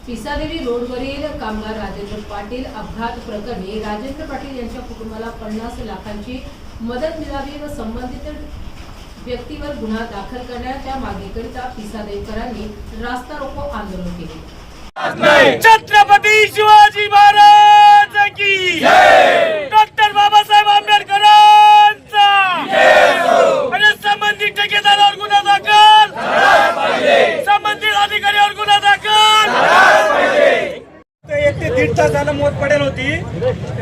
पिसादेवी रोडवरील कामगार राजेंद्र पाटील अपघात प्रकरणी राजेंद्र पाटील यांच्या कुटुंबाला 50 लाखांची मदत मिळावी व संबंधित व्यक्तीवर गुन्हा दाखल करण्याच्या मागणीकरिता पिसादेवीकरांनी रास्ता रोको आंदोलन केले। छत्रपती शिवाजी महाराज की जय, डॉक्टर बाबासाहेब आंबेडकरांचा आणि संबंधित ठेकेदारावर गुन्हा दाखल, संबंधित अधिकाऱ्यावर गुन्हा दाखल। 1 ते 1.5 तास झाला मोत पडेल होती।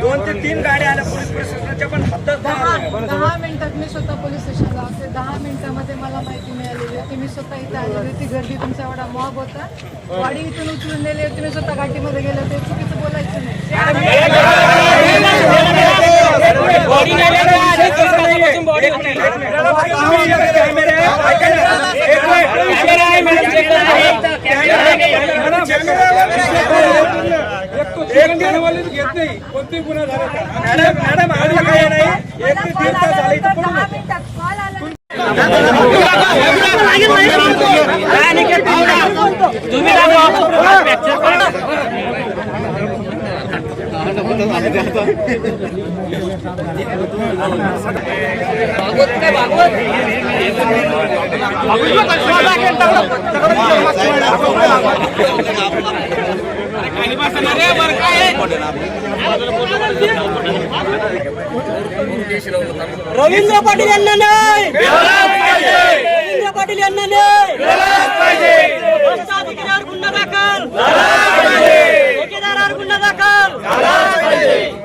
2 ते 3 गाड्या आल्या पोलीस प्रशासनाच्या, पण हद्दच 10 मिनिटात मी स्वतः पोलीस स्टेशनला होते। 10 मिनिटामध्ये मला माहिती मिळालेली होती। मी स्वतः इथे आलेली होती। गर्दी तुमचा एवढा मॉब होता। वाडी इथून उचलून नेले होते। मी स्वतः गाडीमध्ये गेले होते। चुकीचं बोलायचं नाही। घेत नाही कोणती गुन्हा झाला मॅडम आम्ही काय नाही 1 ते 1.5 तास झाले इथं पडून होते। रवींद्र पाटील यांना नाही, रवींद्र पाटील यांना नाही, अधिकाऱ्यावर गुन्हा दाखल, ठेकेदारावर गुन्हा दाखल,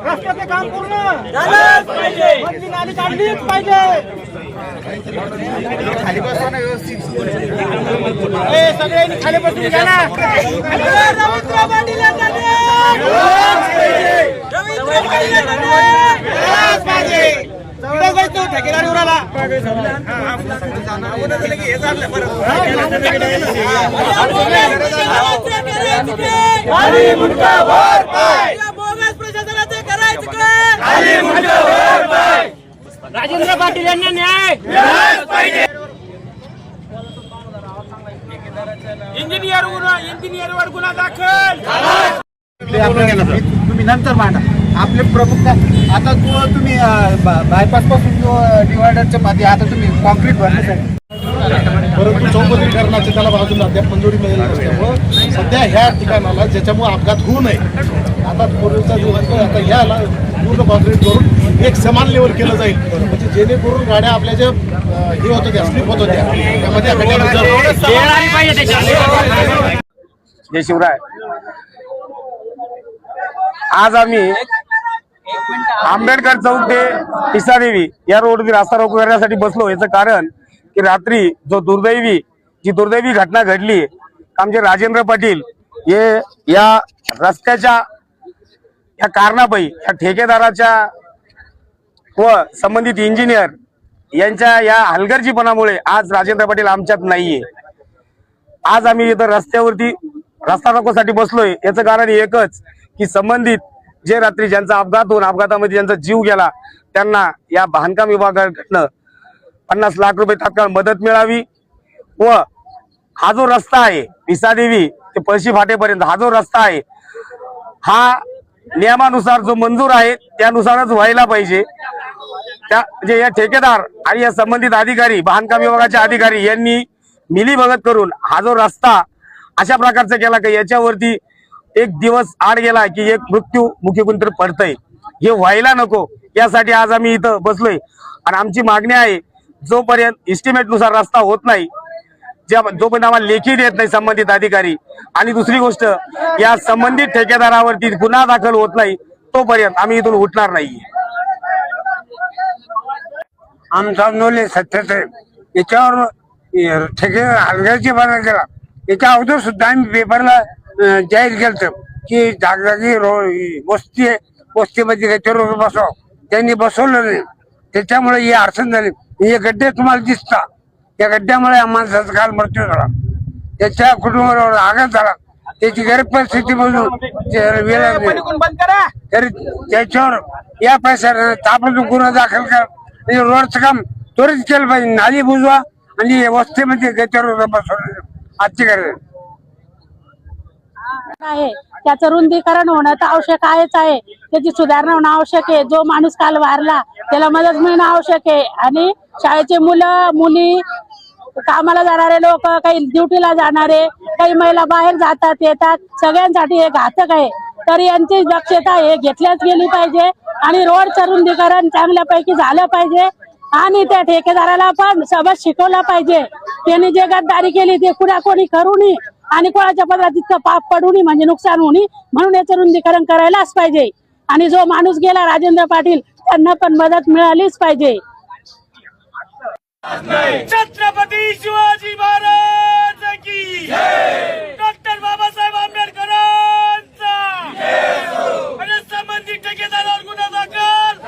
रस्त्याचं काम पूर्ण झालंच पाहिजे, मंत्री नाली काढलीच पाहिजे। खाली बसवा व्यवस्थित, सगळ्यांनी खाली बसून घ्या ना। रवींद्र पाटील यांना नाही, रवींद्र पाटील यांना नाही, ठेकेदारीवर आला राजेंद्र पाटील यांना न्याय पाहिजे। इंजिनियरवर गुन्हा दाखल। तुम्ही नंतर मांडा आपले प्रमुख आता तुम्ही बायपास पासून डिवायडरच्या मध्ये आता तुम्ही कॉन्क्रीट भरण्यासाठी, परंतु चौपदरीकरणाचे त्याला बाजूला अद्याप मंजुरी मिळाली नसल्यामुळं सध्या ह्या ठिकाणाला ज्याच्यामुळे अपघात होऊ नये आता पूर्वीचा जो होतो आता ह्याला पूर्ण कॉन्क्रीट करून एक समान लेवल केलं जाईल, म्हणजे जेणेकरून गाड्या आपल्या ज्या हे होत होत्या स्लिप होत होत्या त्यामध्ये जय शिवराय। आज आम्ही आंबेडकर चौक ते पिसादेवी या रोडवर रास्ता रोको करण्यासाठी बसलो। याचं कारण की रात्री जी दुर्दैवी घटना घडली, आमचे राजेंद्र पाटील हे या रस्त्याच्या या कारणापायी या ठेकेदाराच्या व संबंधित इंजिनियर यांच्या या हलगर्जीपणामुळे आज राजेंद्र पाटील आमच्यात नाहीये। आज आम्ही इथं रस्त्यावरती रस्ता रोकोसाठी बसलोय। याचं कारण एकच की संबंधित जे रात्री ज्यांचा अपघात होऊन अपघातामध्ये ज्यांचा जीव गेला त्यांना या बांधकाम विभागाकडनं 50 लाख रुपये तात्काळ मदत मिळावी व हा जो रस्ता आहे पिसादेवी ते पळशी फाटेपर्यंत हा जो रस्ता आहे हा नियमानुसार जो मंजूर आहे त्यानुसारच व्हायला पाहिजे। त्या म्हणजे या ठेकेदार आणि या संबंधित अधिकारी बांधकाम विभागाचे अधिकारी यांनी मिलीभगत करून हा जो रस्ता अशा प्रकारचा केला की याच्यावरती एक दिवस आड गेला की एक मृत्यू मुखी कोणतरी पडतंय, हे व्हायला नको यासाठी आज आम्ही इथं बसलोय। आणि आमची मागणी आहे जोपर्यंत इस्टिमेट नुसार रस्ता होत नाही, जोपर्यंत आम्हाला लेखी देत नाही संबंधित अधिकारी, आणि दुसरी गोष्ट या संबंधित ठेकेदारावरती गुन्हा दाखल होत नाही तोपर्यंत आम्ही इथून उठणार नाही। आमचा नोले सत्यासाहेब याच्यावर ठेकेदार हलगर्जीपणा केला। याच्या अगोदर सुद्धा आम्ही पेपरला जाहीर केलं की जागजागी वस्तीमध्ये गच्चीवर बसव, त्यांनी बसवलं नाही, त्याच्यामुळे ही अडचण झाली। हे गड्डे तुम्हाला दिसता, या गड्ड्यामुळे माणसाचा काल मृत्यू झाला, त्याच्या कुटुंबावर आघात झाला, त्याची गरीब परिस्थिती बघून तरी त्याच्यावर या पैशाने ताबडतोब गुन्हा दाखल करा आणि रोडचं काम त्वरित केलं पाहिजे। नाली बुजवा आणि वस्तीमध्ये गच्चीवर बसवलं आजची गरज। आहे त्याचं रुंदीकरण होणं तर आवश्यक आहेच आहे. त्याची सुधारणा होणं आवश्यक आहे. जो माणूस काल वारला त्याला मदत मिळणं आवश्यक आहे. आणि शाळेचे मुलं मुली, कामाला जाणारे लोक, काही ड्युटीला जाणारे, काही महिला बाहेर जातात येतात, सगळ्यांसाठी हे घातक आहे. तर यांची दक्षता हे घेतल्याच गेली पाहिजे आणि रोडचं रुंदीकरण चांगल्यापैकी झालं पाहिजे. आणि त्या ठेकेदाराला पण सबक शिकवला पाहिजे. त्यांनी जे गद्दारी केली ते कोणी करू नये आणि कोणाच्या पदरात तितकं पाप पडू नये, म्हणजे नुकसान होऊ नये, म्हणून याचं रुंदीकरण करायलाच पाहिजे. आणि जो माणूस गेला राजेंद्र पाटील त्यांना पण मदत मिळालीच पाहिजे. छत्रपती शिवाजी महाराज की डॉक्टर बाबासाहेब आंबेडकरांचा आणि संबंधित ठेकेदारावर गुन्हा दाखल,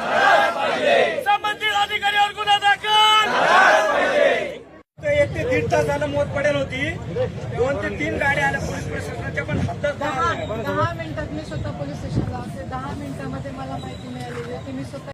संबंधित अधिकाऱ्यावर गुन्हा दाखल. 1 ते 1.5 तास झालं मोत पडेल होती. 2 ते 3 गाड्या आल्या पोलीस प्रशासनाच्या, पण हद्दच 10 मिनिटात मी स्वतः पोलीस स्टेशनला होते. 10 मिनिटामध्ये मला माहिती मिळालेली होती. मी स्वतः